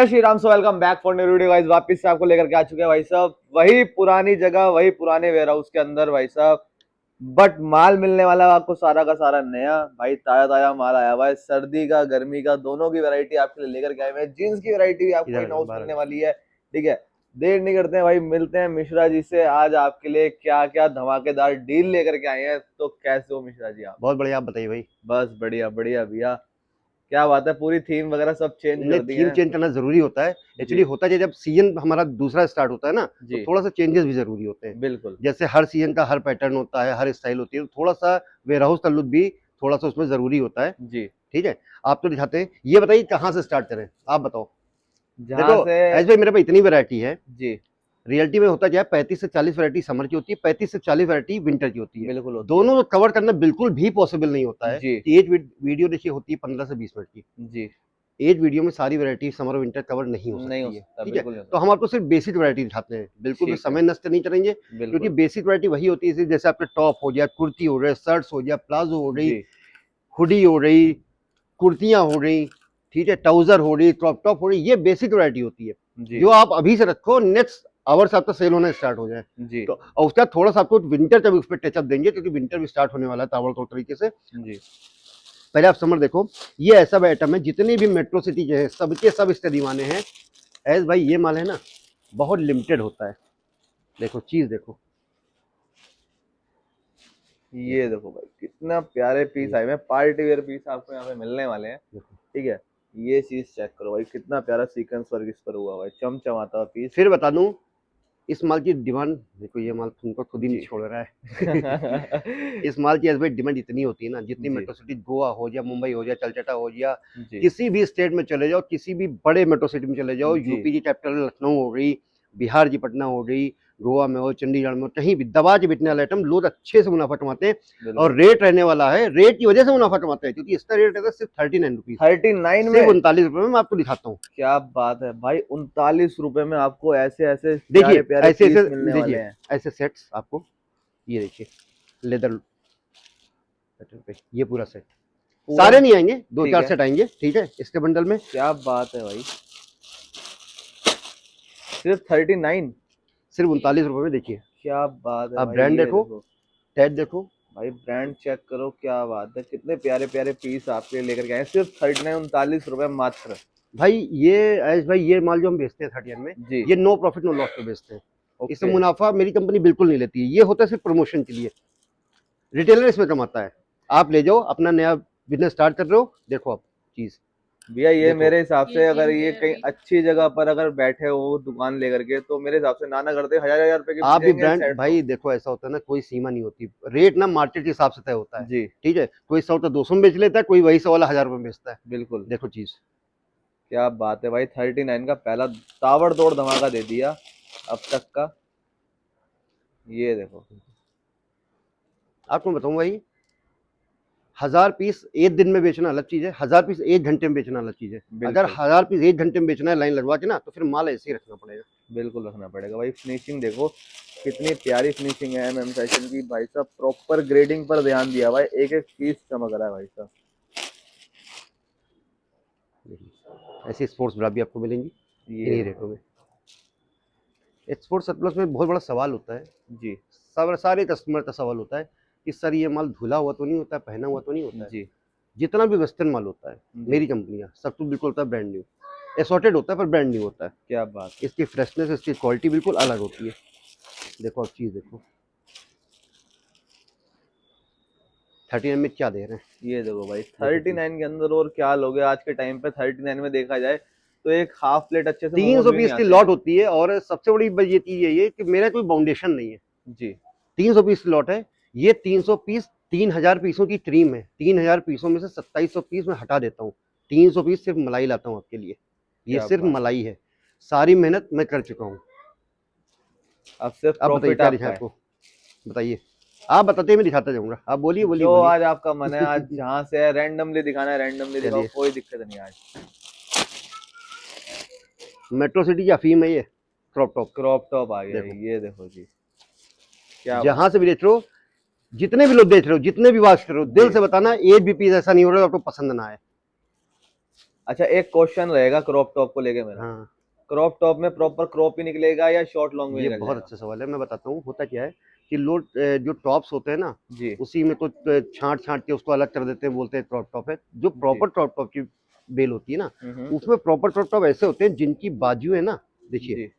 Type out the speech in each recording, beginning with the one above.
जय Shri Ram. So welcome back for new video guys. वापस से आपको लेकर के आ चुके हैं भाई साहब, वही पुरानी जगह, वही पुराने वेयर हाउस के अंदर भाई साहब। बट माल मिलने वाला है आपको सारा का सारा नया भाई, ताजा ताजा माल आया हुआ है। सर्दी का गर्मी का दोनों की वैरायटी आपके लिए लेकर के आए हुए हैं। जीन्स की वैरायटी भी आपको इन हाउस मिलने वाली है। ठीक है, देर नहीं करते हैं भाई, मिलते हैं मिश्रा जी से। आज आपके लिए क्या क्या धमाकेदार डील लेकर के आए हैं, तो कैसे हो मिश्रा जी आप? बहुत बढ़िया। आप बताइए भाई। बस बढ़िया बढ़िया भैया। क्या बात है, पूरी थीम वगैरह सब चेंज नहीं, कर दी थीम है। चेंज करना जरूरी होता है। एक्चुअली जी होता है जब सीजन हमारा दूसरा स्टार्ट होता है ना, तो जी थोड़ा सा चेंजेस भी जरूरी होते हैं। बिल्कुल। जैसे हर सीजन का हर पैटर्न होता है, हर स्टाइल होती है, तो थोड़ा सा वेयर हाउस का लुक भी थोड़ा सा उसमें जरूरी होता है। जी ठीक है, आप तो दिखाते हैं। ये बताइए कहाँ से स्टार्ट करें, आप बताओ। देखो जहां से। ऐसे भाई, मेरे पास इतनी वैरायटी है। जी रियलिटी में होता क्या है, 35 से 40 वैरायटी समर की होती है, 35 से 40 वैरायटी विंटर की होती है। बिल्कुल होती है। दोनों कवर करना बिल्कुल भी पॉसिबल नहीं होता है। जी एज वीडियो देखिए होती है 15 से 20 मिनट की। जी एज वीडियो में सारी वैरायटी समर और विंटर कवर नहीं हो नहीं हो सकती है। सकता, ठीक है, बिल्कुल नहीं हो तो सकता। हम आपको सिर्फ बेसिक वैरायटी दिखाते हैं, बिल्कुल भी ठीक है। समय नष्ट नहीं करेंगे। क्योंकि बिल्कुल। बेसिक वैरायटी वही होती है जैसे आपके टॉप हो गया, कुर्ती हो गया, शर्ट्स हो गया, प्लाजो हो गई, जी हुडी हो रही, कुर्तियां हो रही, ठीक है, ट्राउजर हो रही, क्रॉप टॉप हो रही, ये बेसिक वैरायटी होती है। जी जो आप अभी से रखो, नेक्स्ट आवर्स आपका सेल होना स्टार्ट हो जाए। जी तो और उसका थोड़ा सा आपको विंटर तक उस पर टचअप देंगे, क्योंकि विंटर भी स्टार्ट होने वाला है ताबड़तोड़ तरीके से। जी पहले आप समर देखो। ये ऐसा आइटम है, जितनी भी मेट्रो सिटी जो है सबके सब इसके दीवाने हैं। ऐस भाई ये माल है ना, बहुत लिमिटेड होता है। देखो चीज देखो। ये देखो देखो भाई, कितना प्यारे पीस ये आए हैं। पार्टी वेयर पीस आपको यहाँ पे मिलने वाले हैं। देखो। ठीक है, ये चीज चेक करो भाई, कितना प्यारा सीक्वेंस वर्क इस पर हुआ हुआ है, चमचमाता हुआ पीस। फिर बता दूं, इस माल की डिमांड देखो, ये माल तुमको खुद ही नहीं जी छोड़ रहा है। इस माल की भाई डिमांड इतनी होती है ना, जितनी जी मेट्रो सिटी, गोवा हो या मुंबई हो या कलकत्ता हो या जी किसी भी स्टेट में चले जाओ, किसी भी बड़े मेट्रो सिटी में चले जाओ, जी यूपी की कैपिटल लखनऊ हो गई, बिहार की पटना हो गई, गोवा में हो, चंडीगढ़ में हो, कहीं भी दबा के बिकने वाला आइटम लोग अच्छे से मुनाफा कमाते हैं। और बिल्कुल। रेट रहने वाला है, रेट की वजह से मुनाफा कमाते हैं, क्योंकि इसका रेट रहता है सिर्फ 39 रुपीज। 39 सिर्फ में? 39 रुपए में मैं आपको दिखाता हूँ। क्या बात है भाई, 39 रुपए में आपको ऐसे ऐसे प्यारे देखिए प्यारे ऐसे ऐसे, पीस मिलने वाले देखिए हैं। ऐसे सेट्स आपको, ये देखिए लेदर पैटर्न पे ये पूरा सेट। पूरा। सारे नहीं आएंगे, दो ठीक चार है। सेट आएंगे, ठीक है, इसके बंडल में। क्या बात है भाई, सिर्फ 39? सिर्फ 39 रुपए में। देखिए क्या बात है आप भाई, ब्रांड ये देखो, देखो टैग देखो। भाई, ब्रांड चेक करो। क्या बात है, कितने प्यारे प्यारे पीस आपके लिए लेकर के आए हैं। सिर्फ 39, 39 रुपए मात्र। भाई ये ऐस भाई, ये माल जो हम बेचते हैं 30 में, जी। ये नो प्रॉफिट नो लॉस पे बेचते हैं। इससे ओके। मुनाफा मेरी कंपनी बिल्कुल नहीं लेती है, ये होता है सिर्फ प्रमोशन के लिए। रिटेलर इसमें कमाता है। आप ले जाओ, अपना नया बिजनेस स्टार्ट कर रहे हो, देखो आप चीज भैया ये देखो। मेरे हिसाब से, अगर ये कहीं अच्छी जगह पर अगर बैठे हो दुकान लेकर के, तो मेरे हिसाब से नाना करते 1000 1000 रुपए के बिक आप भी जाएंगे ब्रांड सेट तो। भाई देखो, ऐसा होता है ना, कोई सीमा नहीं होती। रेट ना मार्केट के हिसाब से तय होता है। जी ठीक है, कोई 100 तो 200 में बेच लेता है, कोई वही 100 वाला 1000 रुपए में बेचता है। बिल्कुल। देखो चीज। क्या बात है भाई, 39 का पहला ताबड़तोड़ धमाका दे दिया अब तक का। ये देखो। आपको मैं बताऊं भाई, 1000 पीस एक दिन में बेचना अलग चीज है, 1000 पीस एक घंटे में बेचना अलग चीज है। अगर बिल्कुल 1000 पीस एक घंटे में बेचना है लाइन लगवा के ना, तो फिर माल ऐसे ही रखना पड़ेगा। बिल्कुल रखना पड़ेगा भाई। फिनिशिंग देखो, कितनी प्यारी फिनिशिंग है एमएम फैशन की भाई साहब। प्रॉपर ग्रेडिंग पर ध्यान दिया भाई, एक एक पीस चमक रहा है भाई साहब। ऐसी स्पोर्ट्स ब्रा भी आपको मिलेंगी ये इन्हीं देखो। रेटों में। एक्सपोर्ट सरप्लस में बहुत बड़ा सवाल होता है, जी सब सारे कस्टमर का सवाल होता है कि सर ये माल धुला हुआ तो नहीं होता है, पहना हुआ तो नहीं होता है। जी जितना भी वेस्टर्न माल होता है, जी। मेरी कंपनियां सब कुछ बिल्कुल होता है ब्रांड न्यू। एसॉर्टेड होता है पर ब्रांड न्यू होता है। क्या बात है। इसकी फ्रेशनेस, इसकी क्वालिटी बिल्कुल अलग होती है। देखो आप चीज़ देखो, 30 में क्या दे रहे हैं। ये देखो भाई, देखो चीज़, 39 के अंदर और क्या लोगे आज के टाइम पे। 39 में देखा जाए तो एक हाफ प्लेट अच्छे से तीन मोमोज सौ भी नहीं पीस की आते लॉट हैं। होती है, और सबसे बड़ी ये चीज़ यही है कि मेरा कोई बाउंडेशन नहीं है। जी 300 पीस की लॉट है। ये 300 पीस 3000 पीसों की क्रीम है। 3000 पीसों में से 2700 पीस मैं हटा देता हूँ। 300 पीस सिर्फ मलाई लाता हूँ आपके लिए। ये क्या सिर्फ बात है, मलाई है। सारी मेहनत मैं कर चुका हूँ। अब सिर्फ आप बताइए प्रॉफिट क्या दिखाएं आपका है। आपको, बताइए। आप बताते हैं, मैं दिखाता जाऊंगा। आप बोलिए बोलिए जो बोलिए। आज आपका मन है, आज जहां से है रैंडमली दिखाना है रैंडमली दिखाओ, चलिए, कोई दिक्कत नहीं आज। मेट्रो सिटी की अफीम है ये, क्रॉप टॉप। क्रॉप टॉप आ गया है, देखो, ये देखो जी। क्या बात जहां से भी देख रहे हो, जितने भी लोग देख रहे हो, जितने भी वाच कर रहे हो, है। दिल जी से बताना, एक भी पीस ऐसा नहीं हो रहा आपको पसंद ना आए। अच्छा एक क्वेश्चन रहेगा क्रॉप टॉप को लेके मेरा। हाँ, क्रॉप टॉप में प्रॉपर क्रॉप ही निकलेगा या शॉर्ट लॉन्ग में ये निकल बहुत जाएगा? अच्छा सवाल है, मैं बताता हूँ। होता क्या है कि लोग जो टॉप्स होते हैं ना, जी उसी में तो छाँट-छाँट के उसको अलग कर देते हैं, बोलते हैं क्रॉप टॉप है। जो जी। प्रॉपर क्रॉप टॉप की बेल होती है ना, हम्म। उसमें प्रॉपर क्रॉप टॉप ऐसे होते हैं जिनकी बाजुएँ ना, देखिए, जी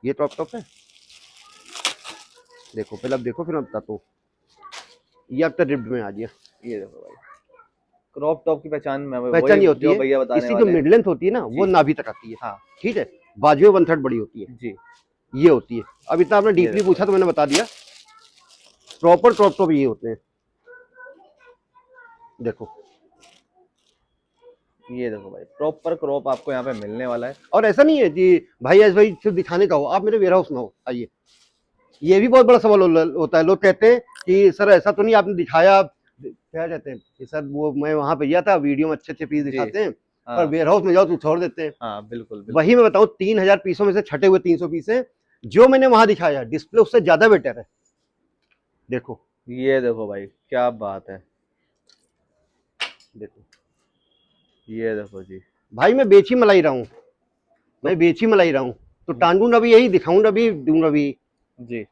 ये क्रॉप टॉप है, देखो, पहले आप देखो फिर मैं बताता हूँ। ये आपका रिब्ड में आ गया। ये देखो भाई, क्रॉप टॉप की पहचान मैं वही पहचान ये होती जो है, भैया बताने इसकी जो वाले हैं। मिड लेंथ होती है ना, वो जी नाभि तक आती है, हाँ। ठीक है? बाजुएँ 1/3 बड़ी होती है, जी ये होती है। अब इतना आपने ये डीपली देखो पूछा भाई, तो मैंने बता दिया, प्रॉपर क्रॉप टॉप ये होते हैं, देखो। ये देखो भाई प्रॉपर क्रॉप आपको यहाँ पे मिलने वाला है। और ऐसा नहीं है कि भाई ऐसे भाई सिर्फ दिखाने का हो, आप मेरे वेयर हाउस में हो, आइए। ये भी बहुत बड़ा सवाल होता है, लोग कहते हैं कि सर ऐसा तो नहीं आपने दिखाया, क्या कहते हैं कि सर वो मैं वहां पे गया था, वीडियो में अच्छे अच्छे पीस जी दिखाते हैं, पर हाँ वेयर हाउस में जाओ तो छोड़ देते हैं। हाँ बिल्कुल वही बिल्कुल। मैं बताऊं, 3,000 पीसों में से छटे हुए 300 पीस है, जो मैंने वहां दिखाया डिस्प्ले उससे ज्यादा बेटर है, देखो। ये देखो भाई क्या बात है। देखो ये देखो जी। भाई, मैं बेची मलाई रहा हूँ, तो मैं बेची मलाई रहा हूँ, तो टांडूंगा भी यही, दिखाऊंगा भी, दूंगा भी। जी,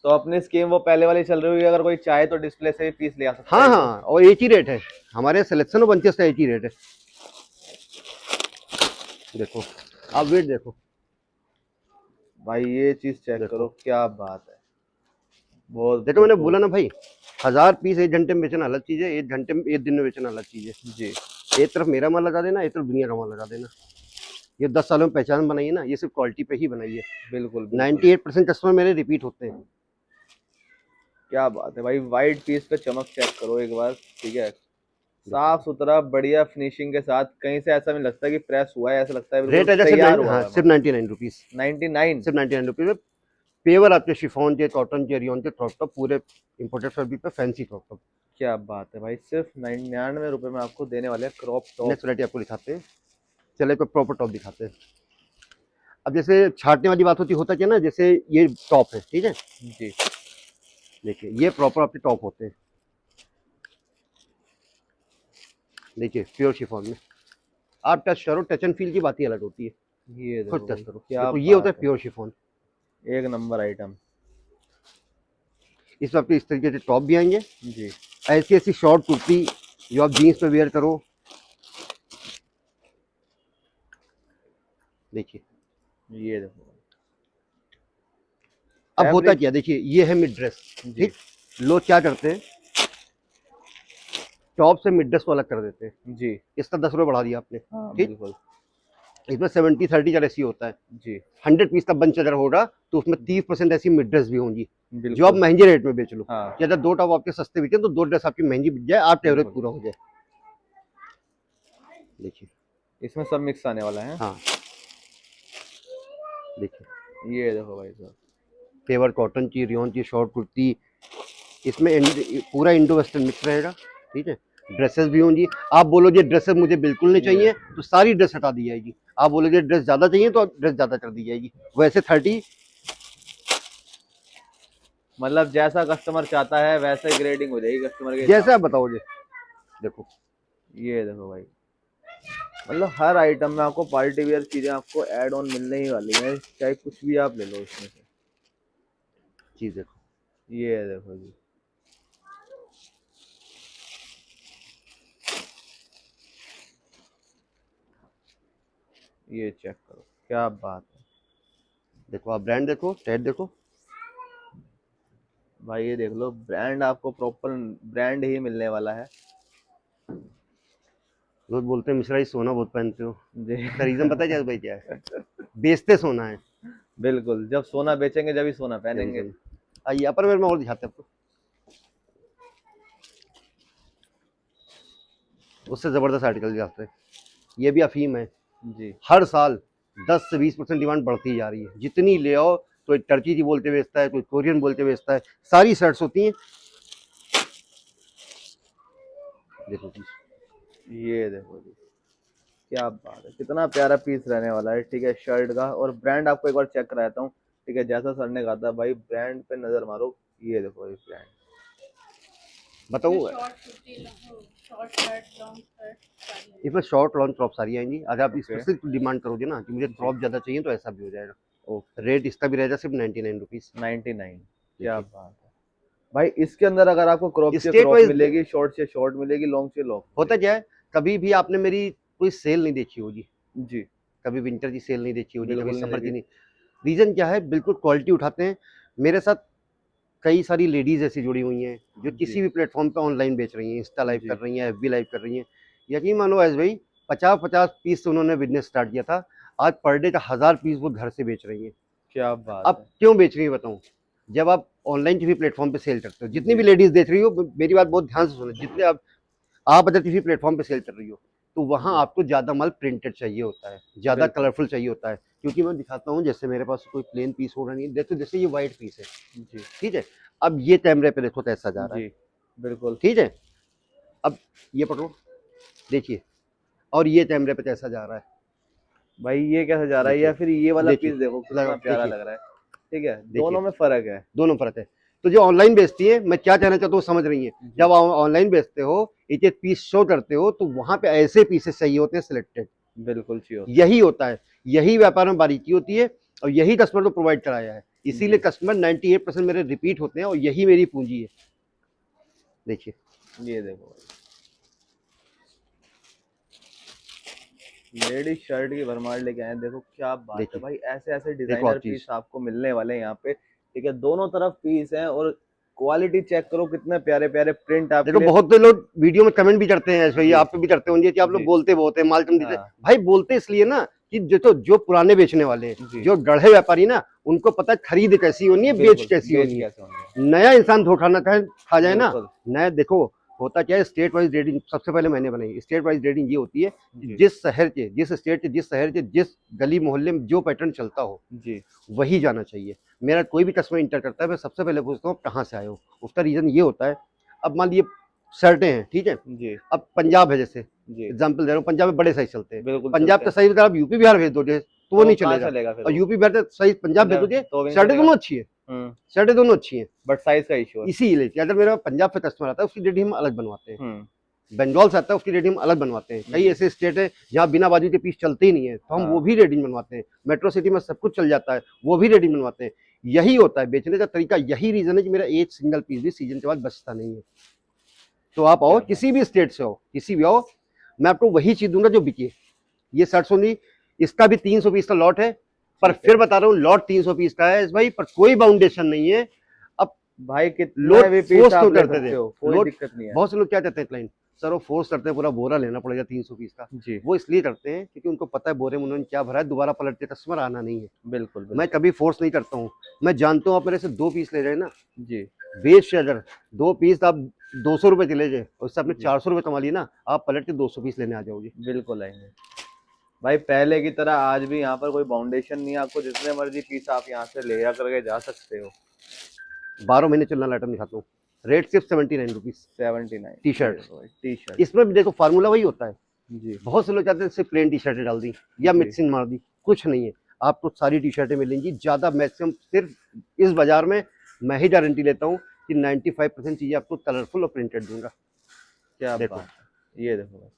तो अपनी स्कीम वो पहले वाली चल रही हुई है, अगर कोई चाहे तो डिस्प्ले से भी पीस ले आ सकता हाँ है तो। हाँ, और एक ही रेट है, हमारे सिलेक्शन और बंचेस का एक ही रेट है, देखो, आप वेट देखो, भाई ये चीज चेक करो देखो, क्या बात है, बहुत देखो, मैंने भरपूर। बोला ना भाई, 1,000 पीस 1 घंटे में बेचना अलग चीज है, 1 घंटे में 1 दिन में बेचना अलग चीज है। जी एक तरफ मेरा माल लगा देना, एक तरफ दुनिया का माल लगा देना। ये 10 सालों में पहचान बनाई है ना, ये सिर्फ क्वालिटी पे ही बनाई है। बिल्कुल बिल्कुल। 98% कस्टमर मेरे रिपीट होते हैं। क्या बात है भाई, वाइट पीस पे चमक चेक करो एक बार, ठीक है, देखो, साफ सुथरा बढ़िया फिनिशिंग के साथ, कहीं से ऐसा नहीं लगता कि प्रेस हुआ है, ऐसा लगता है बिल्कुल रेट है सिर्फ तैयार हुआ हाँ, हुआ है सिर्फ माल। 99 रुपीज, 99। सिर्फ 99 रुपीज में पेवर आपके शिफॉन के, कॉटन के, रियोन के क्रॉप टॉप, पूरे इंपोर्टेड फैब्रिक पे फैंसी क्रॉप टॉप। क्या बात है भाई, सिर्फ 99 रुपए में आपको देने वाले हैं क्रॉप टॉप। नेक्स्ट वैरायटी आपको दिखाते हैं, चले कोई प्रॉपर टॉप दिखाते हैं। अब जैसे छाटने वाली बात होती, होता क्या ना, जैसे ये टॉप है, ठीक है, जी देखिए ये प्रॉपर आपके टॉप होते हैं, देखिए प्योर शिफॉन में। आप टच करो, टच एंड फील की बात ही अलग होती है, ये खुद देखो टच भाई करो, क्या देखो ये होता है बात है, प्योर शिफॉन। एक नंबर आइटम। इसमें आपके इस तरीके से टॉप भी आएंगे, जी ऐसी ऐसी शॉर्ट कुर्ती जो आप जीन्स पे वेयर करो, देखिए। ये देखो अब होता फैब्रिक। क्या, देखिए ये है मिड ड्रेस, जी ठीक, लोग क्या करते हैं, टॉप से मिड ड्रेस को अलग कर देते हैं, जी इसका 10 रुपये बढ़ा दिया आपने, हाँ ठीक। बिल्कुल। इसमें 70-30 का रेशियो होता है, जी 100 पीस का बंच अगर होगा तो उसमें 30% ऐसी मिड ड्रेस भी होंगी जो आप बिल्कुल महंगे रेट में बेच लो, हाँ कि अगर 2 टॉप आपके सस्ते बिके तो 2 ड्रेस आपकी महंगी बिक जाए, आप एवरेज बिल्कुल। पूरा हो जाए, देखिए। इसमें सब मिक्स आने वाला है। हाँ, देखिए, ये देखो भाई साहब। पेवर कॉटन की, रियोन की शॉर्ट कुर्ती, इसमें पूरा इंडो वेस्टर्न मिक्स रहेगा, ठीक है। ड्रेसेस भी होंगी, आप बोलोगे ड्रेसेस मुझे बिल्कुल नहीं ये चाहिए देखो तो सारी ड्रेस हटा दी जाएगी, आप बोलोगे ड्रेस ज्यादा चाहिए तो ड्रेस ज्यादा कर दी जाएगी, वैसे 30। मतलब जैसा कस्टमर चाहता है वैसे ग्रेडिंग हो जाएगी कस्टमर के हिसाब जैसे आप से। बताओगे, देखो। ये देखो भाई, मतलब हर आइटम में आपको पार्टी वेयर चीजें आपको ऐड ऑन मिलने ही वाली है, चाहे कुछ भी आप ले लो इसमें से। चीज देखो, ये देखो जी, ये चेक करो क्या बात है देखो आप ब्रांड देखो, टैग देखो, भाई, ये देख लो ब्रांड आपको प्रॉपर ब्रांड ही मिलने वाला है। लोग बोलते हैं मिश्रा जी सोना बहुत पहनते हो, जी इसका रीजन पता है क्या भाई, क्या है, बेचते सोना है, बिल्कुल, जब सोना बेचेंगे जब ही सोना जब पहनेंगे। जब आइए अपर वेयर में और दिखाते हैं आपको, उससे जबरदस्त आर्टिकल दिखाते हैं। ये भी अफीम है, जी हर साल 10 से 20% डिमांड बढ़ती जा रही है, जितनी ले आओ, कोई टर्की की बोलते बेचता है, कोई कोरियन बोलते बेचता है, सारी शर्ट्स होती हैं, देखो जी। ये देखो जी, क्या बात है, कितना प्यारा पीस रहने वाला है, ठीक है, शर्ट का। और ब्रांड आपको एक बार चेक कराता हूँ, ठीक है, जैसा सर ने कहा था भाई ब्रांड पे नजर मारो। ये देखो ये ब्रांड, बताऊँ, शॉर्ट शर्ट, लॉन्ग शर्ट सारी है। इसमें शॉर्ट लॉन्ग क्रॉप सारी आएंगी। अगर आप ओके। स्पेसिफिक डिमांड करोगे ना कि मुझे जी। क्रॉप ज़्यादा चाहिए तो ऐसा भी हो जाएगा। ओके। रेट इसका भी रहेगा सिर्फ 99 रुपीज़। 99। क्या देखिए बात है भाई। इसके अंदर अगर आपको क्रॉप से स्टेट क्रॉप वाइज मिलेगी, शॉर्ट से शॉर्ट मिलेगी, लॉन्ग से लॉन्ग होता मिलेगी। क्या है, कभी भी आपने मेरी कोई सेल नहीं देखी होगी, जी। कभी विंटर की सेल नहीं देखी होगी, कभी बिल्कुल नहीं समर की लगी। नहीं। रीज़न क्या है, बिल्कुल क्वालिटी उठाते हैं। मेरे साथ कई सारी लेडीज़ ऐसी जुड़ी हुई हैं जो जी। किसी भी प्लेटफॉर्म पे ऑनलाइन बेच रही हैं, इंस्टा लाइव जी। कर रही हैं, एफबी लाइव कर रही हैं। यकीन मानो ऐस भाई 50-50 पीस से उन्होंने बिजनेस स्टार्ट किया था, आज पर डे का 1000 पीस वो घर से बेच रही हैं। क्या बात अब है। क्यों बेच रही हैं बताऊँ? जब आप ऑनलाइन किसी प्लेटफॉर्म पे सेल करते हो, जितनी जी। भी लेडीज़ देख रही हो, मेरी बात बहुत ध्यान से सुनो, जितने आप अगर किसी प्लेटफॉर्म पे सेल कर रही हो तो वहाँ जी। आपको ज़्यादा माल प्रिंटेड चाहिए होता है, ज़्यादा बिल्कुल। कलरफुल चाहिए होता है। क्योंकि मैं दिखाता हूँ, जैसे मेरे पास कोई प्लेन पीस हो रहा नहीं है, देखो जैसे ये वाइट पीस है, जी। ठीक है। अब ये कैमरे पे देखो कैसा जा रहा है, जी। बिल्कुल। ठीक है। अब ये पकड़ो, देखिए, और ये कैमरे पे कैसा जा रहा है, भाई ये कैसे जा रहा है, या देखिए फिर ये वाला देखिए पीस देखो कितना लगा, प्यारा देखिए लग रहा है। ठीक है, देखिए दोनों में फर्क है। दोनों फर्क है। तो जो ऑनलाइन बेचती है, मैं क्या कहना चाहता हूँ समझ रही है, जी। जब ऑनलाइन बेचते हो, एक एक पीस शो करते हो, तो वहां पे ऐसे पीसेस चाहिए होते हैं सिलेक्टेड। बिल्कुल चाहिए होते यही होता है, यही व्यापार में बारीकी होती है, और यही कस्टमर को प्रोवाइड कराया है। हैं। इसीलिए जी। कस्टमर 98% मेरे रिपीट होते हैं, और यही मेरी पूंजी है। देखिए ये देखो लेडीज शर्ट की भरमार लेके आए हैं। देखो क्या बात है देखिए भाई, ऐसे ऐसे देखो डिजाइनर आप चीज, पीस आपको मिलने वाले हैं यहाँ पे। ठीक है, दोनों तरफ पीस हैं, और क्वालिटी चेक करो, कितने प्यारे प्यारे प्रिंट आपके देखो लिए। बहुत लोग वीडियो में कमेंट भी करते हैं, ऐसे भैया जी। आप पे भी करते होंगे कि आप लोग जी। बोलते बहुत है, माल कम दीजिए। हाँ। भाई बोलते इसलिए ना कि जो पुराने बेचने वाले हैं, जी। जो गढ़े व्यापारी ना, उनको पता है खरीद कैसी होनी है, बेच बिल्कुल, कैसी बेच होनी है। कैसे होंगे। नया इंसान धोखा ना खा जाए ना। बिल्कुल। नया देखो, होता क्या है, स्टेट वाइज रेटिंग सबसे पहले मैंने बनाई। स्टेट वाइज रेटिंग ये होती है कि जी। जिस शहर के, जिस स्टेट के, जिस शहर के, जिस गली मोहल्ले में जो पैटर्न चलता हो, जी। वही जाना चाहिए। मेरा कोई भी कस्टमर इंटर करता है, मैं सबसे पहले पूछता हूँ आप कहाँ से आए हो। उसका रीजन ये होता है, अब मान लीजिए शर्टें हैं, ठीक है, जी। अब पंजाब है, जैसे जी। एग्जाम्पल दे रहा हूँ, पंजाब में बड़े साइज चलते हैं। बिल्कुल पंजाब चलते का हैं। साइज अगर आप यूपी बिहार भेज दोगे तो वो तो नहीं कहाँ चलेगा, चलेगा फिर और वो। यूपी बिहार का साइज पंजाब भेज पंजाब दोगे, तो भी नहीं शर्टें चलेगा। दोनों अच्छी है, हम्म। शर्टें दोनों अच्छी हैं। बट साइज का इशू है। इसीलिए कि अगर मेरा पंजाब से कस्टमर आता है, उसकी रेटिंग हम अलग बनवाते हैं। हम्म। बंगाल से आता है, उसकी रेटिंग हम अलग बनवाते हैं। कई जी। ऐसे स्टेट है जहाँ बिना बाजू के पीस चलते ही नहीं है, तो हम वो हाँ। भी रेटिंग बनवाते हैं। मेट्रो सिटी में सब कुछ चल जाता है, वो भी रेटिंग बनवाते हैं। यही होता है बेचने का तरीका, यही रीजन है कि मेरा एक सिंगल पीस भी सीजन के बाद बचता नहीं है। तो आप आओ, क्या बात। किसी भी स्टेट से आओ, किसी भी आओ, मैं आपको वही चीज दूंगा जो बिके। ये 700 इसका भी 300 पीस का लॉट है, पर ठीक है फिर बता रहा हूँ लॉट 300 पीस का है भाई, पर कोई बाउंडेशन नहीं है। अब भाई, कितने लोड भी फोर्स पीस क्यों आप ले करते सकते थे, हो, कोई लोड, दिक्कत नहीं है। बहुत से लोग क्या कहते हैं क्लाइंट, सर वो फोर्स करते हैं, पूरा बोरा लेना पड़ेगा 300 पीस का। जी। वो इसलिए करते हैं क्योंकि उनको पता है बोरे में उन्होंने क्या भरा है, दोबारा पलट के कस्टमर आना नहीं है। बिल्कुल मैं बिल्कुल। कभी फोर्स नहीं करता हूँ। मैं जानता हूँ आप मेरे से 2 पीस ले रहे हैं ना, जी। बेच से अगर 2 पीस आप 200 रुपए चले जाए, उससे आपने जी। 400 रुपए कमा लिए ना, आप पलट के 200 पीस लेने आ जाओगे। बिल्कुल आएंगे भाई। पहले की तरह आज भी यहाँ पर कोई बाउंडेशन नहीं है, आपको जितने मर्जी पीस आप यहाँ से ले करके जा सकते हो। 12 महीने चलने वाला आइटम दिखाता हूँ, रेट सिर्फ 79 rupees. 79। T shirt, T shirt. इसमें भी देखो फार्मूला वही होता है। जी। बहुत से लोग चाहते हैं सिर्फ प्लेन टी शर्टें डाल दी या जी। मिक्सिंग मार दी, कुछ नहीं है। आपको सारी टी शर्टें मिलेंगी, ज़्यादा मैक्सिमम सिर्फ इस बाजार में मैं ही गारंटी लेता हूँ कि 95% चीज़ें आपको कलरफुल और प्रिंटेड दूंगा। क्या देखो बात है। ये देखो बस,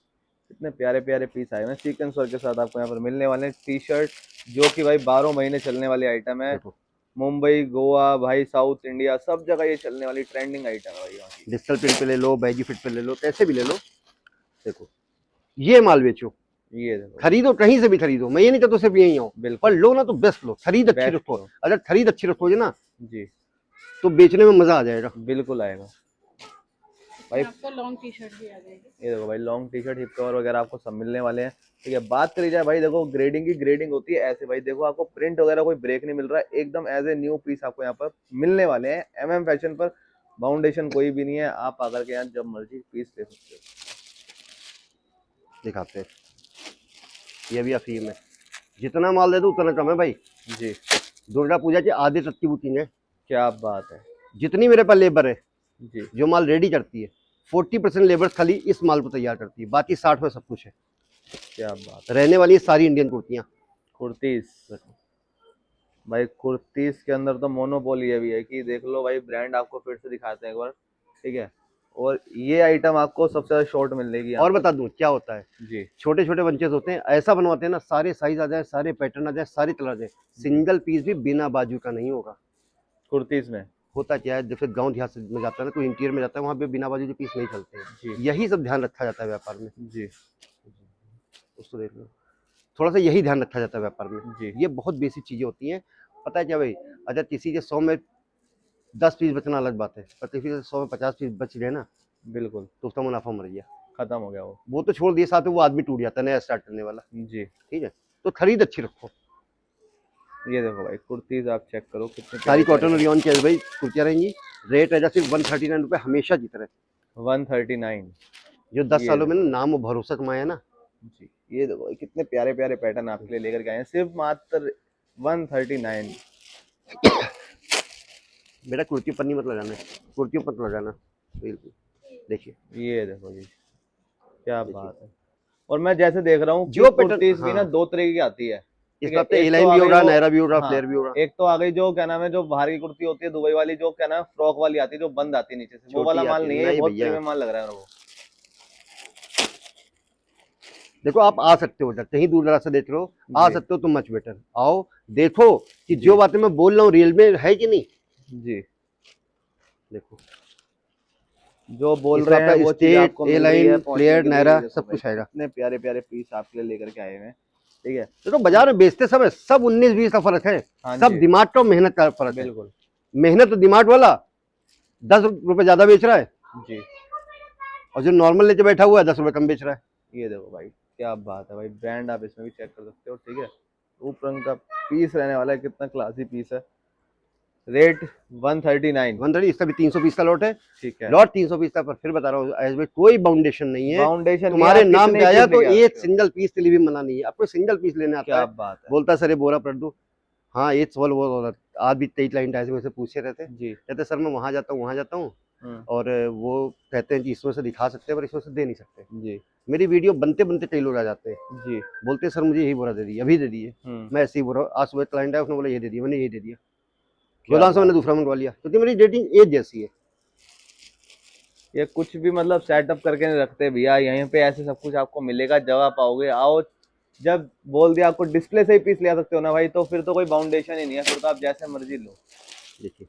कितने प्यारे प्यारे पीस आए हैं सीक्वेंस वर्क के साथ आपको यहाँ पर मिलने वाले हैं। टी शर्ट जो कि भाई 12 महीने चलने वाली आइटम है। देखो मुंबई, गोवा, भाई साउथ इंडिया, सब जगह ये चलने वाली ट्रेंडिंग आइटम है भाई यहाँ की। डिजिटल प्रिंट पे ले लो, बैगी फिट पे ले लो, कैसे भी ले लो। देखो ये माल बेचो, ये देखो खरीदो, कहीं से भी खरीदो। मैं ये नहीं कहता सिर्फ यहीं आओ, पर बिल्कुल लो ना तो बेस्ट लो, खरीद अच्छी बेस्ट रखो। लो। अगर खरीद अच्छी रखोगे ना जी। तो बेचने में मजा आ जाएगा। बिल्कुल आएगा भाई। आपको लॉन्ग टी शर्ट भी आ जाएगी। ये देखो भाई, long T shirt, hip cover वगैरह आपको सब मिलने वाले हैं। ठीक है, बात करी जाए भाई, देखो ग्रेडिंग की, ग्रेडिंग होती है ऐसे भाई। देखो आपको प्रिंट वगैरह कोई ब्रेक नहीं मिल रहा है, एकदम एज ए न्यू पीस आपको यहाँ पर मिलने वाले हैं। एमएम फैशन पर बाउंडेशन कोई भी नहीं है, आप आकर के यहाँ जब मर्जी पीस ले सकते हो। दिखाते हैं, ये भी अफीम है, जितना माल दे दो उतना कम है भाई। जी। दुर्गा पूजा के आधे तक की बुकिंग है। क्या बात है। जितनी मेरे पास लेबर है जी। जो माल रेडी करती है, 40% लेबर खाली इस माल को तैयार करती है, बाकी 60 में सब कुछ है। क्या बात। रहने वाली सारी इंडियन कुर्तियाँ। कुर्तीस भाई, कुर्तीस के अंदर तो मोनोपोली ये भी है कि देख लो भाई, ब्रांड आपको फिर से दिखाते हैं एक बार। ठीक है, और ये आइटम आपको सबसे ज्यादा शॉर्ट मिलेगी यहाँ और बता दूं क्या होता है, पे। जी छोटे छोटे बंचेस होते हैं, ऐसा बनवाते हैं ना सारे साइज आ जाए, सारे पैटर्न आ जाए, सारी कलर आ जाए, सिंगल पीस भी बिना बाजू का नहीं होगा। कुर्तीज में। होता क्या है, जैसे गांव देहात में जाता है ना, कोई इंटीरियर में जाता है, वहाँ पे बिना बाजू के पीस नहीं चलते हैं। जी यही सब ध्यान रखा जाता है व्यापार में। जी उसको देख लो, थोड़ा सा यही ध्यान रखा जाता है व्यापार में। जी ये बहुत बेसिक चीजें होती हैं। पता है क्या भाई, अगर किसी के 100 में 10 पीस बचना अलग बात है, पर किसी के 100 में 50 पीस बच गए ना, बिल्कुल तो उसका मुनाफा मर गया। खत्म हो गया वो तो छोड़ दिए, साथ में वो आदमी टूट जाता है नया स्टार्ट करने वाला। जी। ठीक है, तो खरीद अच्छी रखो। ये देखो भाई कुर्तीज आप चेक करो कितने सारी प्यारे कॉटन और रियॉन की है भाई, कुर्तियाँ रहेंगी। रेट रहेगा सिर्फ 139 रुपये हमेशा की तरह। 139। जो 10 ये सालों में देखो ना नाम और भरोसा कमाया ना। जी, ये देखो भाई कितने प्यारे प्यारे पैटर्न आपके लिए लेकर के आए हैं सिर्फ मात्र 139। बेटा कुर्ती पर नहीं मत लगाना, कुर्तियों पर लगाना। बिल्कुल, देखिए ये देखो जी क्या देखिए बात है। और मैं जैसे देख रहा हूँ कि जो पैटर्न, कुर्तीज भी ना हाँ, दो तरीके की आती है। इस ठीक है, हफ्ते ए एक तो लाइन आ भी हो गई रहा, वो, नायरा भी हो रहा, हाँ फ्लेयर भी हो रहा। एक तो आ गई जो क्या नाम है, जो बाहर की कुर्ती होती है दुबई वाली, जो क्या नाम है फ्रॉक वाली आती है, जो बंद आती है नीचे से, वो वाला छोटी माल आती है नहीं है, ये नहीं बहुत भैया। प्रीमियम माल लग रहा है वो। देखो आप आ सकते हो, जब कहीं दूर दराज से देख रहे हो, आ जी सकते हो तो मच बेटर आओ, देखो कि जी जो बातें मैं बोल रहा हूँ रियल में है कि नहीं। जी। देखो जो बोल इसमें रहे हैं आपका वो चीज स्टेट, आपको ए मिल रही है लाइन, पहुंचने फ्लेयर, के लिए। नायरा ये देखो सब भाई कुछ आएगा। कितने प्यारे प्यारे पीस आपके लिए लेकर के आए हुए हैं। ठीक है। देखो बाजार में बेचते सब है, सब 19-20 का फर्क है। हाँ सब जी दिमाग का और मेहनत का फर्क है। बिल्कुल। मेहनत तो दिमाग वाला 10 रुपए ज्यादा बेच रहा है, जी और जो नॉर्मल लेके बैठा हुआ है 10 रुपए कम बेच रहा है। ये देखो भाई क्या बात है भाई, ब्रांड आप इसमें भी चेक कर सकते हो। ठीक है, ऊपर रंग का पीस रहने वाला है, कितना क्लासी पीस है। रेट 139। 130, इसका भी 300 पीस का लॉट है। ठीक है, लॉट 300 पीस का, पर फिर बता रहा हूँ ऐसे में कोई बाउंडेशन नहीं है। फाउंडेशन नहीं है, तुम्हारे आप नाम कितने पे ही आया पीस तो लेके आ एक सकते हो। सिंगल पीस के लिए भी मना नहीं है। आपको सिंगल पीस लेने आता क्या है, बात है। बोलता है सर ये बोरा पलट दो। हाँ, एक सवाल वो आज भी 23 क्लाइंट ऐसे मुझसे पूछे रहते, जी कहते सर मैं वहाँ जाता हूँ, वहाँ जाता हूँ, हम्म, और वो कहते हैं कि इसमें से दिखा सकते हैं पर इसमें से दे नहीं सकते। जी मेरी वीडियो बनते बनते कई लोग आ जाते हैं, जी बोलते हैं सर मुझे यही बोरा दे दीजिए, अभी दे दीजिए। हम्म। मैं ऐसे ही बोरा, आज सुबह क्लाइंट आया, उसने बोला ये दे दिया, मैंने यही दे दिया। क्या गोदाम से मैंने बात दूसरा मंगवा लिया, क्योंकि मेरी डेटिंग एज जैसी है। है। ये कुछ भी मतलब सेटअप करके नहीं रखते भैया, यहीं पे ऐसे सब कुछ आपको मिलेगा, जगह पाओगे, आओ। जब बोल दिया आपको डिस्प्ले से ही पीस ले आ सकते हो ना भाई, तो फिर तो कोई बाउंडेशन ही नहीं है, फिर तो आप जैसे मर्जी लो। देखिए,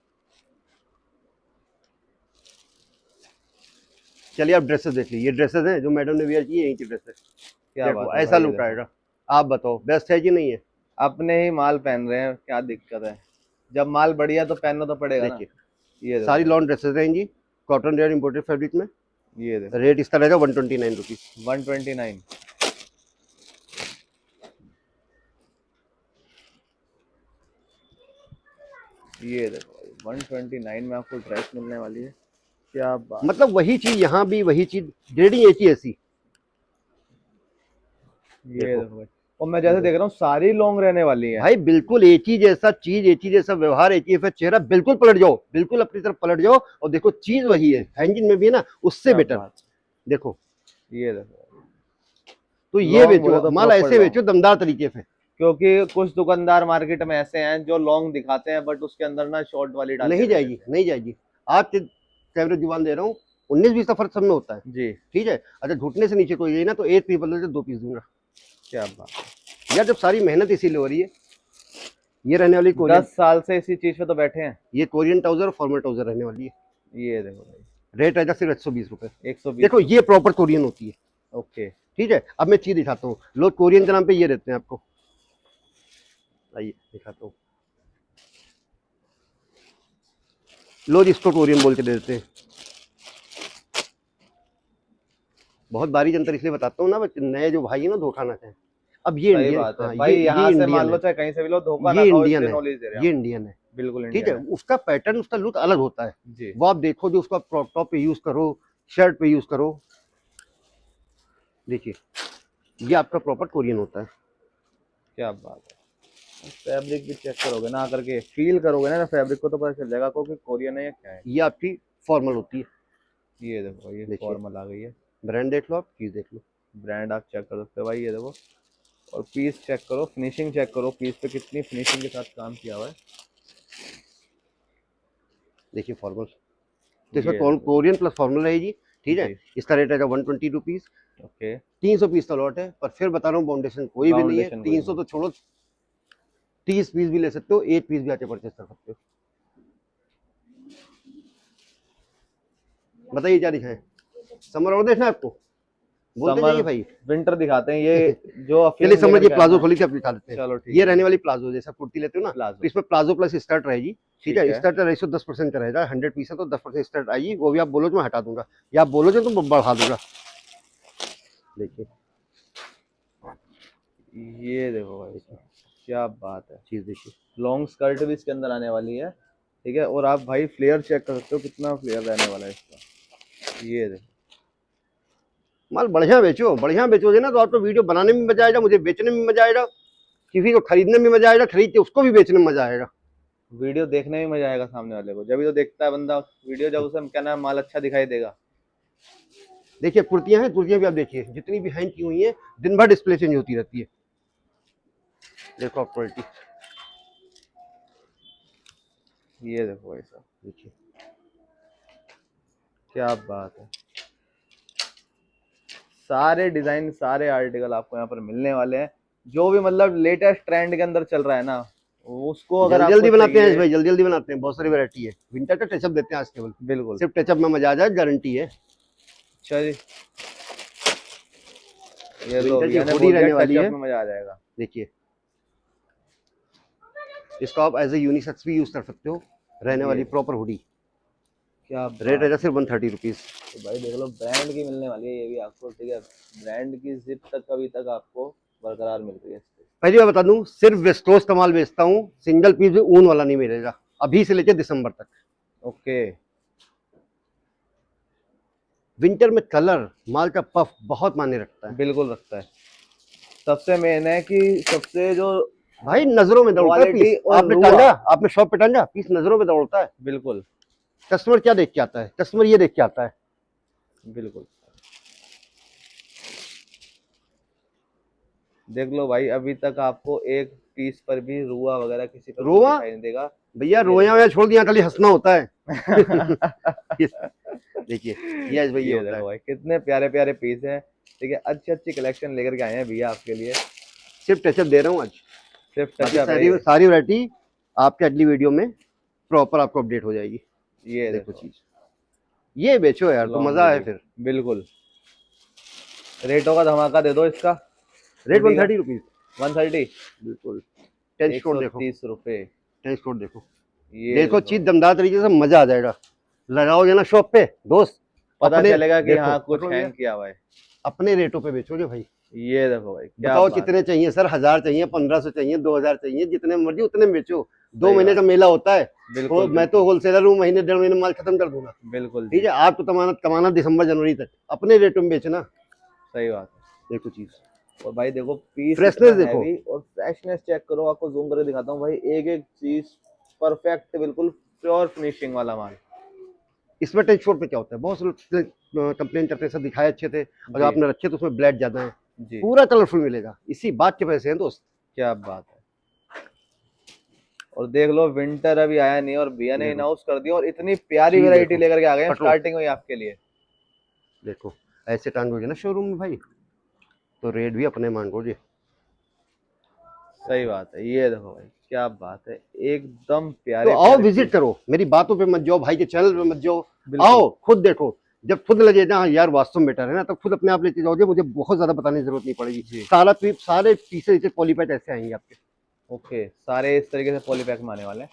चलिए आप ड्रेसेस देख लीजिए, ये ड्रेसेस हैं जो मैडम ने वेयर की है, यहीं की ड्रेस है। क्या देखो बात है ऐसा भाई, ये लुक देखो आएगा। आप बताओ बेस्ट है कि नहीं है। अपने ही माल पहन रहे हैं, क्या दिक्कत है। जब माल बढ़िया तो पहनना तो पड़ेगा ना। देखिए ये देखो सारी भाई, लॉन ड्रेसेस रहेंगी, कॉटन रेयर इंपोर्टेड फैब्रिक में। ये देखो रेट इसका रहेगा 129 रुपीज। 129। ये देखो भाई 129 में आपको ड्रेस मिलने वाली है। क्या बात। मतलब वही चीज यहाँ भी, वही चीज, ग्रेडिंग एक ही ऐसी। ये देखो देखो भाई, और मैं जैसे देख रहा हूँ सारी लॉन्ग रहने वाली है। भाई बिल्कुल एक ही जैसा चीज, एक ही जैसा व्यवहार, एक ही जैसा चेहरा, बिल्कुल पलट जाओ, बिल्कुल अपनी तरफ पलट जाओ, और देखो चीज वही है, हैंगिंग में भी है ना उससे क्या बेटर। बात। देखो ये देखो तो ये लॉन्ग बोले बेचो तो माल, प्रॉपर ऐसे लॉन्ग, बेचो दमदार तरीके से। क्योंकि कुछ दुकानदार मार्केट में ऐसे हैं जो लॉन्ग दिखाते हैं बट उसके अंदर ना शॉर्ट वाली डाल के नहीं दे जाएगी, देते हैं। नहीं जाएगी। आज के कैमरे जुबान दे रहा हूँ, 19-20 का फर्क सब में होता है। जी ठीक है, अगर घुटने से नीचे कोई गई ना तो एक पीस बदल के 2 पीस दूंगा। क्या बात। यार जब सारी मेहनत इसीलिए हो रही है। ये रहने वाली 10 कोरियन, साल से इसी चीज पे तो बैठे हैं। ये कोरियन ट्राउजर और फॉर्मल ट्राउजर रहने वाली है। ये देखो भाई रेट रहेगा सिर्फ 120 रुपए। 120 देखो ये प्रॉपर कोरियन होती है। ओके। ठीक है, अब मैं चीज दिखाता हूँ, लोग कोरियन के नाम पे ये देते हैं आपको। आइए दिखाता हूँ, लोग इसको कोरियन बोल के दे देते हैं। बहुत बारीक अंतर इसलिए बताता हूँ ना, नए जो भाई है ना धोखा ना खाएं। अब ये सही इंडियन, बात है हाँ भाई, ये यहाँ से मान इंडियन लो है, चाहे कहीं से भी लो, धोखा ना ये खाओ, इंडियन इसलिए है, नॉलेज दे रहे हैं ये आपको। इंडियन है। बिल्कुल ठीक है, इंडियन है। उसका पैटर्न, उसका लुक अलग होता है। जी वो आप देखो, जो उसका क्रॉप टॉप पे यूज करो, शर्ट पे यूज करो। देखिए ये आपका प्रॉपर कोरियन होता है। क्या बात है। फैब्रिक भी चेक करोगे ना, करके फील करोगे ना फैब्रिक को, तो पता चल जाएगा आपको कि कोरियन है या क्या है। ये आपकी फॉर्मल होती है। ये देखो ये देखिए फॉर्मल आ गई है। ब्रांड देख लो, आप चीज देख लो। ब्रांड आप चेक कर सकते हो भाई, ये देखो। और पीस चेक करो, फिनिशिंग चेक करो, पीस पे कितनी फिनिशिंग के साथ काम किया हुआ है। देखिए फॉर्मल, तो इसमें ये कोरियन प्लस फॉर्मल रहेगी, ठीक है। जी। इसका रेट रहेगा 120 रुपीज। ओके 300 पीस का लॉट है, पर फिर बता रहा हूँ बाउंडेशन कोई भी नहीं है। फाउंडेशन कोई 300 तो छोड़ो, 30 पीस भी ले सकते हो, 1 पीस भी आके परचेस कर सकते हो। बताइए क्या दिखाएं, समर और देखना है आपको, बोलते समर जाइए भाई। विंटर दिखाते हैं ये जो चलिए feeling समर लेकर ये के प्लाजो आना है। खोली के आप दिखा देते हैं। चलो ठीक ये है रहने वाली प्लाजो, जैसा कुर्ती लेते हो ना, तो प्लाजो इसमें प्लाजो प्लस स्कर्ट रहेगी, ठीक ठीक है। है स्कर्ट का रेशियो 10% का रहेगा, 100 पीस है तो 10% स्कर्ट आएगी, वो भी आप बोलो तो मैं हटा दूंगा, या आप बोलो तो मैं बढ़ा दूंगा। देखिए ये देखो भाई साहब, क्या बात है। चीज देखिए, लॉन्ग स्कर्ट भी इसके अंदर आने वाली है, ठीक है। और आप भाई फ्लेयर चेक कर सकते हो कितना फ्लेयर रहने वाला है इसका। ये देखो माल बढ़िया बेचो, बढ़िया बेचोगे ना तो आपको वीडियो बनाने में मजा आएगा, मुझे बेचने में मजा आएगा, किसी को खरीदने में मजा आएगा, खरीद के उसको भी बेचने में मजा आएगा। वीडियो देखने में मजा आएगा सामने वाले को, जब भी तो देखता है बंदा वीडियो, जब उसे क्या नाम माल अच्छा दिखाई देगा। देखिए कुर्तियां हैं, कुर्तियां भी आप देखिए जितनी भी हैंग की हुई है, दिन भर डिस्प्ले चेंज होती रहती है। देखो आप क्वालिटी ये देखो भाई साहब, देखिए, क्या बात है। सारे डिजाइन सारे आर्टिकल आपको यहाँ पर मिलने वाले हैं, जो भी मतलब लेटेस्ट ट्रेंड के अंदर चल रहा है ना, उसको अगर जल्दी आपको जल्दी बनाते हैं चाहिए। भाई, जल्दी जल्दी बनाते हैं, बहुत सारी वैरायटी है। विंटर का टचअप देते हैं आज केवल, बिल्कुल सिर्फ टचअप में मजा आ जाए, गारंटी है। चलिए ये तो विंटर की भैया ने हुडी बोल दिया रहने वाली टचअप है, में मजा आ जाएगा। देखिए इसको आप एज ए यूनिसेक्स भी यूज कर सकते हो, रहने ये वाली प्रॉपर हुडी। क्या रेट बात रहेगा सिर्फ 130 रुपीज। तो भाई देख लो ब्रांड की मिलने वाली है ये भी आपको, ठीक है। ब्रांड की जिप तक अभी तक आपको बरकरार मिल रही है इससे। पहली बार बता दूं, सिर्फ वेस्टोस का माल बेचता हूँ, सिंगल पीस भी ऊन वाला नहीं मिलेगा अभी से लेकर दिसंबर तक। ओके विंटर में कलर माल का पफ बहुत मायने रखता है बिल्कुल रखता है। सबसे मेन है कि सबसे जो भाई, नजरों में दौड़ता है क्वालिटी पीस। और आपने रुआ। टांगा, आपने शॉप पे टांगा, पीस नजरों में दौड़ता है। बिल्कुल कस्टमर क्या देख के आता है, कस्टमर ये देख के आता है। बिल्कुल देख लो भाई, अभी तक आपको एक पीस पर भी रुआ वगैरह किसी पर कुछ रोआ दिखाई नहीं देगा। भैया, ये रोया वोया छोड़ दिया, खाली हंसना होता है। देखिए ये भाई ये ये होता है। देखो भाई कितने प्यारे प्यारे पीस हैं, ठीक है। अच्छी अच्छी कलेक्शन लेकर के आए हैं भैया आपके लिए। सिर्फ टचअप दे रहा हूँ आज, सिर्फ बाकी टचअप है सारी ये। सारी वैरायटी आपके अगली वीडियो में प्रॉपर आपको अपडेट हो जाएगी। ये देखो देखो चीज, ये बेचो यार तो लॉन्ग मजा आए हुडी। फिर। बिल्कुल रेटों का धमाका दे दो इसका। रेट हुडी का 130 रुपीज 130, बिल्कुल। टेंस कोड देखो, 130 रुपए। टेंस कोड देखो, ये देखो चीज दमदार तरीके से, मजा आ जाएगा। लगाओगे ना शॉप पे दोस्त, पता अपने चलेगा कि देखो, हाँ कुछ पकड़ो भैया, हैंग किया हुआ है। अपने रेटों पे बेचोगे भाई। ये देखो भाई क्या बताओ बात कितने है। चाहिए सर, 1000 चाहिए, 1500 चाहिए, 2000 चाहिए, जितने मर्जी उतने में बेचो। 2 सही महीने बात का मेला होता है, तो बिल्कुल मैं तो होलसेलर हूँ, महीने 1.5 महीने माल खत्म कर दूंगा। बिल्कुल ठीक जी है, आपको कमाना कमाना दिसंबर जनवरी तक, अपने रेटों में बेचना। सही बात है। देखो चीज, और भाई देखो पीस फ्रेशनेस इतना देखो, हैवी और फ्रेशनेस चेक करो, आपको जूम करके दिखाता हूँ भाई, एक एक चीज परफेक्ट बिल्कुल प्योर फिनिशिंग वाला माल। इसमें टेंस कोड पे क्या होता है, बहुत से कंप्लेन करते हैं सर दिखाए अच्छे थे, और जी आपने रखे तो उसमें ब्लैक ज्यादा है। जी पूरा कलरफुल मिलेगा, इसी बात के पैसे हैं दोस्त। क्या बात है। और देख लो विंटर अभी आया नहीं और भैया ने देखो अनाउंस कर दिया, और इतनी प्यारी चीज वैरायटी देखो, लेकर के आ गए हैं पकड़ो, स्टार्टिंग में ही आपके लिए। देखो ऐसे टांगोगे ना शोरूम में भाई, तो रेट भी अपने मांगोगे। सही बात है। ये देखो भाई क्या बात है, एकदम तो प्यारे आओ प्यारे विजिट पीस। करो, मेरी बातों पे मत जाओ, भाई के चैनल पे मत जाओ, बिल्कुल आओ खुद देखो। जब खुद लगे ना यार वास्तव में बेटर है ना, तब खुद अपने आप लेते जाओगे, मुझे बहुत ज्यादा बताने की जरूरत नहीं पड़ेगी। जी सारे पीसेज पॉलीपैक ऐसे आएंगे आपके। ओके, सारे इस तरीके से पॉलीपैक में आने वाले हैं।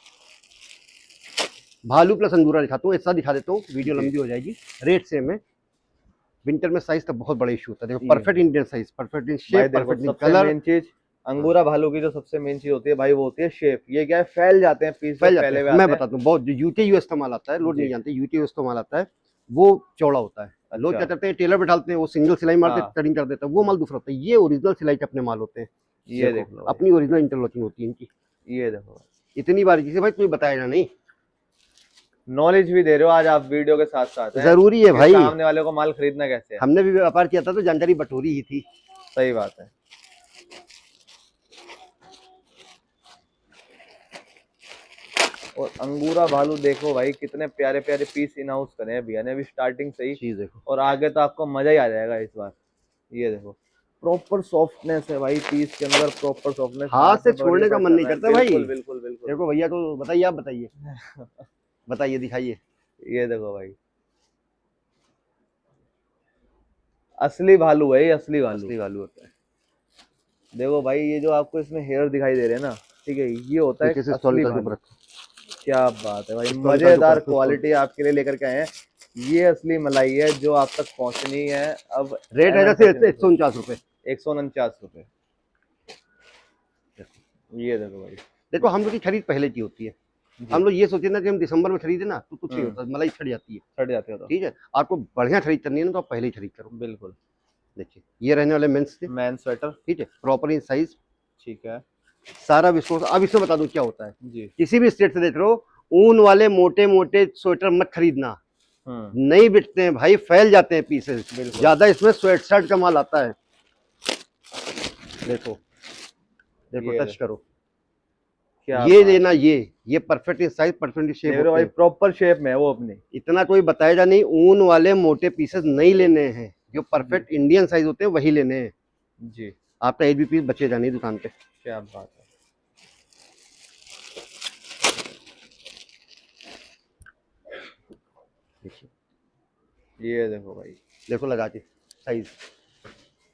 भालू प्लस अंगूरा दिखाता हूँ, ऐसा दिखा देता हूँ, वीडियो जी लंबी हो जाएगी। रेट सेम है। विंटर में साइज का बहुत बड़ा इशू होता है, देखो ये perfect Indian size, perfect in भाई शेप, देखो परफेक्ट इन सबसे कलर। मेन चीज अंगूरा भालू की जो सबसे मेन चीज होती है भाई, वो होती है शेप। ये क्या है, फैल जाते हैं पीस, जो फैल जाते फैले हुए हैं, मैं आते हैं। बताता हूँ, बहुत जो यूके यूएस का माल आता है, लोग नहीं जी जानते, यूके यूएस का माल आता है, वो चौड़ा होता है। लोग क्या अच्छा करते हैं, टेलर बैठाते हैं, वो सिंगल सिलाई मारते हाँ कटिंग कर देता है, वो माल दूसरा होता है। ये ओरिजिनल सिलाई के अपने माल होते हैं। ये देख लो देखो भाई, अपनी ओरिजिनल इंटरलॉकिंग होती है इनकी। ये देखो भाई, इतनी बारीकी से भाई कोई बताएगा नहीं, नॉलेज भी दे रहे हो आज आप वीडियो के साथ साथ हैं, जरूरी है कि भाई। सामने वाले को माल खरीदना कैसे है। हमने भी व्यापार किया था तो जानकारी बटोरी ही थी। सही बात है। और अंगूरा भालू देखो भाई, कितने प्यारे प्यारे पीस इन हाउस करे हैं भैया ने अभी स्टार्टिंग से ही, चीज देखो, और आगे तो आपको मजा ही आ जाएगा इस बार। ये देखो प्रॉपर सॉफ्टनेस है भाई, पीस के अंदर प्रॉपर सॉफ्टनेस, हाथ से में पकड़ छोड़ने के का बैठ मन नहीं जाना है। करता भाई। बिल्कुल बिल्कुल बिल्कुल। देखो भैया को बताइए, आप बताइए, बताइए, दिखाइए। ये देखो भाई, असली भालू है ये, असली भालू। असली भालू होता है। देखो भाई, ये जो आपको इसमें हेयर दिखाई दे रहे हैं ना, ठीक है, ये होता है ये किस स्टॉल असली का भालू। ऊपर क्या बात है भाई, स्टॉल का मजेदार ऊपर क्वालिटी आपके लिए लेकर के आए हैं। ये असली मलाई है जो आप तक पहुंचनी है। अब रेट है जैसे 149 रुपए। 149 रुपए। ये देखो भाई, देखो हम लोग की खरीद पहले की होती है। जी, हम लोग ये सोचे ना कि हम दिसंबर में खरीदे ना तो कुछ नहीं हम्म, होता, मलाई छट जाती है। छट जाते हो तो ठीक है, आपको बढ़िया खरीद करनी है ना तो आप पहले ही खरीद करो। बिल्कुल। देखिए ये रहने वाले मेंस के, मैन स्वेटर, ठीक है, प्रॉपर इन साइज, ठीक है सारा विस्कोस। अब इसमें बता दूं क्या होता है, जी। किसी भी स्टेट से देख रहे हो, ऊन वाले मोटे मोटे स्वेटर मत खरीदना, नहीं बिकते हैं भाई, फैल जाते हैं पीसेस बिल्कुल। ज्यादा। इसमें स्वेट शर्ट का माल आता है। देखो, देखो ये टच करो, क्या ये बात लेना, ये परफेक्ट साइज, परफेक्ट शेप है होते भाई, हैं। प्रॉपर शेप में है वो अपनी। इतना कोई बताएगा नहीं, ऊन वाले मोटे पीसेस नहीं लेने हैं, जो जी, परफेक्ट इंडियन साइज होते हैं वही लेने हैं। जी, आपका एक भी पीस बचेगा नहीं दुकान पे। क्या बात है। देखिए, ये देखो भाई, देखो लगा के साइज।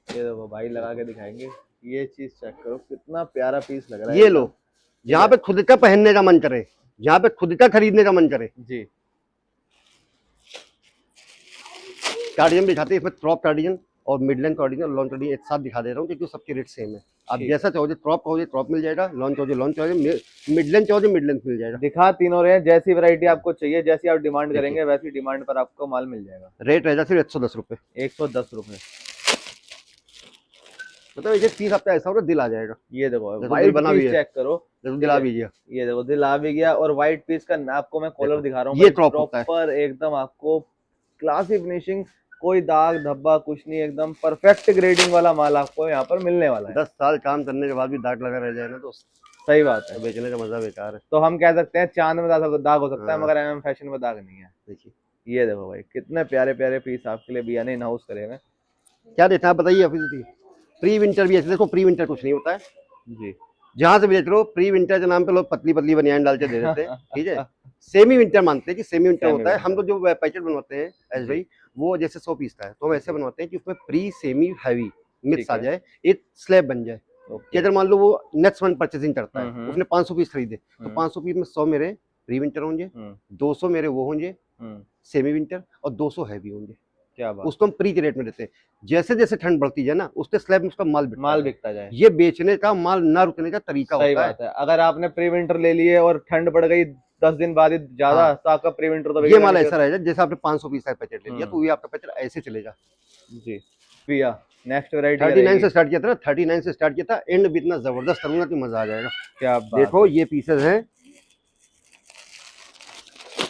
ये देखो भाई, लगा के दिखाएंगे। ये चीज चेक करो, कितना प्यारा पीस लग रहा है ये एकदम। लो, जहाँ पे खुद का पहनने का मन करे, जहाँ पे खुद का खरीदने का मन करे। जी, कार्डिगन दिखाते हैं, इसमें क्रॉप कार्डिगन और मिडलैंड कार्डिगन और लॉन्च कार्डिगन एक साथ दिखा दे रहा हूँ क्योंकि सबके रेट सेम है। आप ठीक जैसा चाहोगे क्रॉप कहोगे क्रॉप मिल जाएगा, लॉन्च कहोगे लॉन्च चाहोगे, मिडलैंड चाहोगे मिडलैंड मिल जाएगा। दिखा तीनों रहे हैं, जैसी वैरायटी आपको चाहिए, जैसी आप डिमांड देखिए। करेंगे वैसी डिमांड पर आपको माल मिल जाएगा। रेट रहेगा सिर्फ 110 रुपये। 110 रुपए। मतलब एक पीस आपका ऐसा होगा दिल आ जाएगा। ये देखो देखो दिल व्हाइट बना भी पीस है, चेक करो। देखो दिल आ भी गया। ये देखो दिल आ भी गया, और व्हाइट पीस का आपको मैं कॉलर देखो, दिखा रहा हूँ ये भाई, क्रॉप होता है। प्रॉपर एकदम आपको क्लासी फिनिशिंग, कोई दाग धब्बा कुछ नहीं, एकदम परफेक्ट ग्रेडिंग वाला माल आपको यहाँ पर मिलने वाला है। 10 साल काम करने के बाद भी दाग लगा रह जाए ना तो सही बात है, बेचने का मजा बेकार है। तो हम कह सकते हैं चांद में दाग हो सकता है, हाँ। मगर एमएम फैशन में दाग नहीं है। देखिए ये देखो भाई, कितने प्यारे प्यारे पीस आपके लिए भैया ने इन हाउस करे हैं। क्या देते हैं आप बताइए। ऑफिस प्री विंटर भी ऐसे, देखो प्री विंटर कुछ नहीं होता है, जी, जहां से भी देख रहे हो प्री विंटर के नाम पे लोग पतली पतली बनियान डाल के दे देते हैं। ठीक है, सेमी विंटर मानते हैं कि सेमी विंटर सेमी होता है। विंटर। हम लोग जो पैकेट बनवाते हैं एस भाई, वो जैसे 100 पीस का है तो हम ऐसे बनवाते हैं कि उसमें प्री सेमी हैवी मिक्स ठीक आ है। जाए, एक स्लैब बन जाए। कि ओके। अगर मान लो वो नेक्स्ट वन परचेसिंग करता है, हम्म। उसने 500 पीस खरीदे तो हम्म। 500 पीस में 100 मेरे प्री विंटर होंगे, 200 मेरे वो होंगे सेमी विंटर, और 200 हैवी होंगे। क्या बात, उसको हम प्री के रेट में देते हैं। जैसे जैसे ठंड बढ़ती जाए ना, उसके स्लैब में उसका माल माल है। बिकता जाए। ये बेचने का, माल ना रुकने का तरीका सही होता है। बात है, अगर आपने प्री विंटर ले लिए और ठंड बढ़ गई 10 दिन बाद ही ज्यादा, हाँ। तो आपका प्री विंटर तो ये बिकेगा माल नहीं ऐसा रहेगा जैसे आपने 500 पीस का पैकेट ले लिया हम्म। तो ये आपका पैकेट ऐसे चलेगा। फिर। जी भैया, नेक्स्ट वैरायटी 39 से स्टार्ट किया था ना, 39 से स्टार्ट किया था, एंड भी इतना जबरदस्त करूंगा कि मजा आ जाएगा। क्या बात देखो है ये पीसेस हैं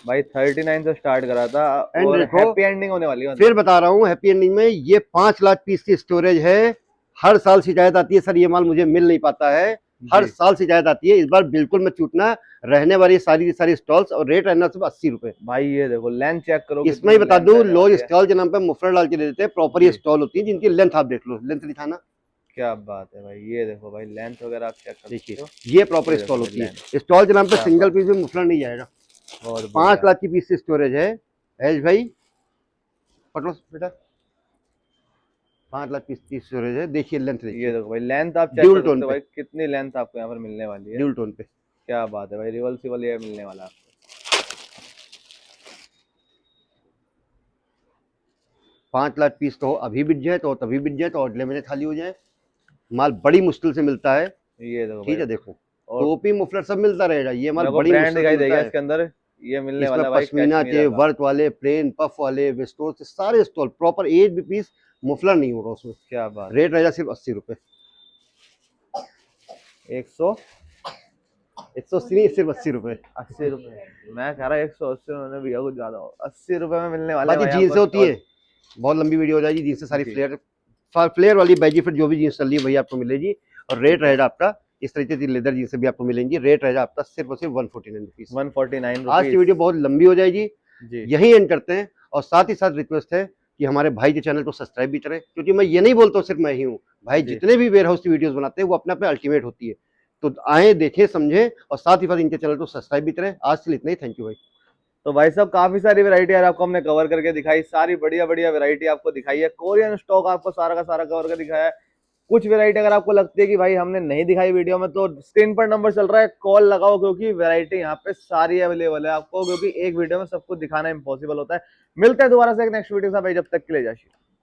भाई, 39 से स्टार्ट करा था एंड और देखो, हैप्पी एंडिंग होने वाली है। फिर बता रहा हूँ हैप्पी एंडिंग में ये 5 लाख पीस की स्टोरेज है। हर साल शिकायत आती है सर ये माल मुझे मिल नहीं पाता है, हर साल शिकायत आती है। इस बार बिल्कुल मत छूटना, रहने वाली सारी की सारी स्टॉल्स, और रेट रहना सिर्फ 80 रुपए। भाई ये देखो लेंथ चेक करो, इसमें ही बता दूं, लोग लोग स्टॉल के नाम पे मुफलर डाल के दे देते हैं, प्रॉपर ये जी। स्टॉल होती है जिनकी लेंथ आप देख लो, लेंथ दिखाना। क्या बात है भाई, ये देखो भाई लेंथ वगैरह आप चेक कर देखिए सकते हो। ये प्रॉपर ये स्टॉल देखो होती है। length। स्टॉल के नाम पे क्या सिंगल बात पीस में मुफलर नहीं जाएगा। और 5 लाख की पीस की स्टोरेज है ऐश भाई, पकड़ो बेटा, 5 लाख पीस की स्टोरेज है। देखिए लेंथ ये देखिए, देखो भाई लेंथ आप चेक ड्यूल कर टोन सकते हो पे, भाई, कितनी लेंथ आपको यहाँ पर मिलने वाली है। ड्यूल टोन पे। क्या बात है भाई, रिवर्सिबल ये मिलने वाला है आपको। 5 लाख पीस तो अभी बिक जाए तो तभी बिक जाए तो अगले महीने खाली हो जाए। माल बड़ी मुश्किल से मिलता है। ये देखो ठीक भाई, है, देखो और टोपी मुफलर सब मिलता रहेगा, ये माल मेरे को बड़ी ब्रांड मुश्किल से दिखाई मिलता देगा है। इसके अंदर, ये मिलने वाला इसमें है भाई पश्मीना के कैशमीरा का। वर्क वाले, प्लेन पफ वाले, वेस्टोर से सारे स्टॉल प्रॉपर, एक भी पीस मुफलर नहीं होगा उसमें। क्या बात, रेट रहेगा सिर्फ 80 रुपए। 180 नहीं, सिर्फ 80 रुपए। 180 रुपए। मैं कह रहा 180 उन्होंने भैया कुछ ज्यादा हो, 80 रुपए में मिलने वाले हैं बाकी भाई जीन्स आपको होती stall। है, बहुत लंबी वीडियो हो जाएगी। जीन्स से सारी जी। फ्लेयर वाली बैगी फिट जो भी जीन्स चल रही है वही आपको मिलेगी, और रेट रहेगा आपका इस तरीके की लेदर जींस भी आपको मिलेंगी। रेट रहेगा आपका सिर्फ और सिर्फ 149 रुपीज। 149 आज की रुपीज वीडियो बहुत लंबी हो जाएगी, जी। यही एंड करते हैं। और साथ ही साथ रिक्वेस्ट है कि हमारे भाई के चैनल को सब्सक्राइब भी करें, क्योंकि मैं ये नहीं बोलता हूँ सिर्फ मैं ही हूँ, भाई जी। जितने भी वेयर हाउस की वीडियोस बनाते हैं वो अपने आप में अल्टीमेट होती है। तो आए, देखें, समझें, और साथ ही साथ इनके चैनल को सब्सक्राइब भी करें। आज के लिए इतना ही, थैंक यू भाई। तो भाई साहब काफी सारी वैरायटी यार आपको हमने कवर करके दिखाई, सारी बढ़िया बढ़िया वैरायटी आपको दिखाई है, कोरियन स्टॉक आपको सारा का सारा कवर करके दिखाया है। कुछ वैरायटी अगर आपको लगती है कि भाई हमने नहीं दिखाई वीडियो में, तो स्क्रीन पर नंबर चल रहा है, कॉल लगाओ, क्योंकि वैरायटी यहाँ पे सारी अवेलेबल है आपको, क्योंकि एक वीडियो में सब कुछ दिखाना इम्पॉसिबल होता है। मिलते हैं दोबारा से एक नेक्स्ट वीडियो से भाई, जब तक के लिए जय श्री राम।